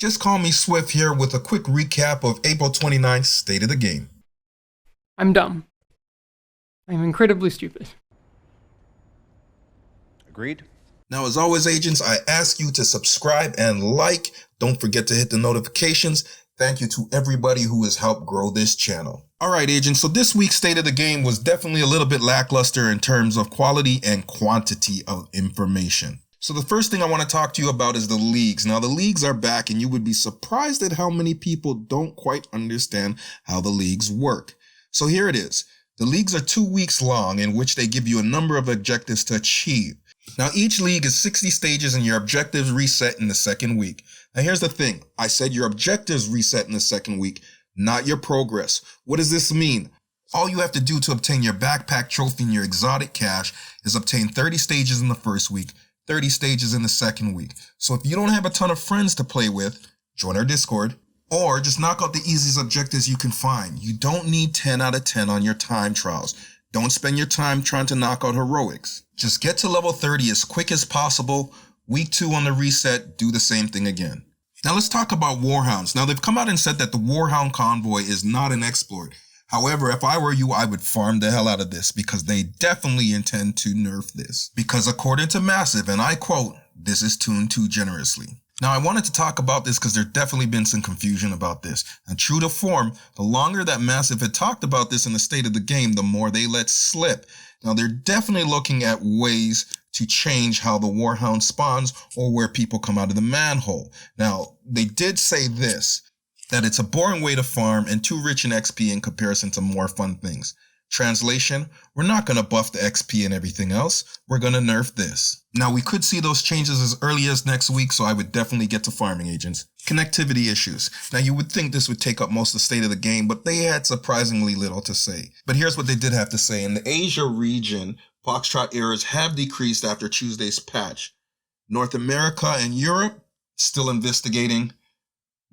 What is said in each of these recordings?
Just Call Me Swift here with a quick recap of April 29th State of the Game. I'm dumb. I'm incredibly stupid. Agreed? Now, as always, agents, I ask you to subscribe and like. Don't forget to hit the notifications. Thank you to everybody who has helped grow this channel. All right, agents, so this week's State of the Game was definitely a little bit lackluster in terms of quality and quantity of information. So the first thing I want to talk to you about is the leagues. Now, the leagues are back, and you would be surprised at how many people don't quite understand how the leagues work. So here it is. The leagues are 2 weeks long, in which they give you a number of objectives to achieve. Now, each league is 60 stages, and your objectives reset in the second week. Now, here's the thing. I said your objectives reset in the second week, not your progress. What does this mean? All you have to do to obtain your backpack trophy and your exotic cash is obtain 30 stages in the first week, 30 stages in the second week. So if you don't have a ton of friends to play with, join our Discord, or just knock out the easiest objectives you can find. You don't need 10 out of 10 on your time trials. Don't spend your time trying to knock out heroics. Just get to level 30 as quick as possible. Week 2 on the reset, do the same thing again. Now let's talk about Warhounds. Now they've come out and said that the Warhound convoy is not an exploit. However, if I were you, I would farm the hell out of this because they definitely intend to nerf this. Because according to Massive, and I quote, "This is tuned too generously." Now I wanted to talk about this because there's definitely been some confusion about this. And true to form, the longer that Massive had talked about this in the State of the Game, the more they let slip. Now they're definitely looking at ways to change how the Warhound spawns or where people come out of the manhole. Now, they did say this, that it's a boring way to farm and too rich in XP in comparison to more fun things. Translation, we're not going to buff the XP and everything else. We're going to nerf this. Now, we could see those changes as early as next week, so I would definitely get to farming, agents. Connectivity issues. Now, you would think this would take up most of the State of the Game, but they had surprisingly little to say. But here's what they did have to say. In the Asia region, Foxtrot errors have decreased after Tuesday's patch. North America and Europe, still investigating.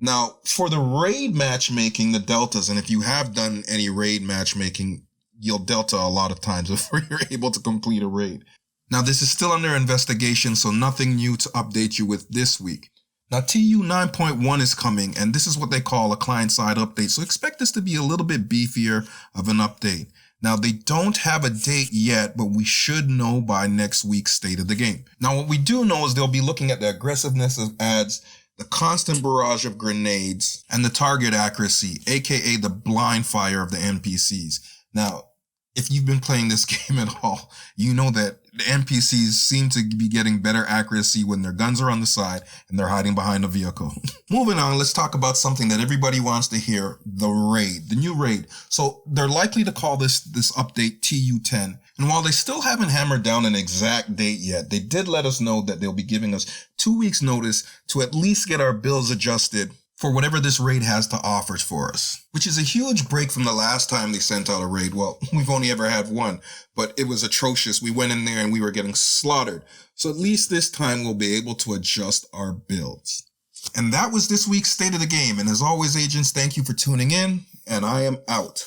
Now, for the raid matchmaking, the deltas, and if you have done any raid matchmaking, you'll delta a lot of times before you're able to complete a raid. Now, this is still under investigation, so nothing new to update you with this week. Now, TU 9.1 is coming, and this is what they call a client-side update, so expect this to be a little bit beefier of an update. Now, they don't have a date yet, but we should know by next week's State of the Game. Now, what we do know is they'll be looking at the aggressiveness of ads, the constant barrage of grenades, and the target accuracy, aka the blind fire of the NPCs. Now, if you've been playing this game at all, you know that the NPCs seem to be getting better accuracy when their guns are on the side and they're hiding behind a vehicle. Moving on, let's talk about something that everybody wants to hear, the raid, the new raid. So they're likely to call this update TU10. And while they still haven't hammered down an exact date yet, they did let us know that they'll be giving us 2 weeks notice to at least get our bills adjusted for whatever this raid has to offer for us, which is a huge break from the last time they sent out a raid. Well, we've only ever had one, but it was atrocious. We went in there and we were getting slaughtered. So at least this time we'll be able to adjust our builds. And that was this week's State of the Game. And as always, agents, thank you for tuning in, and I am out.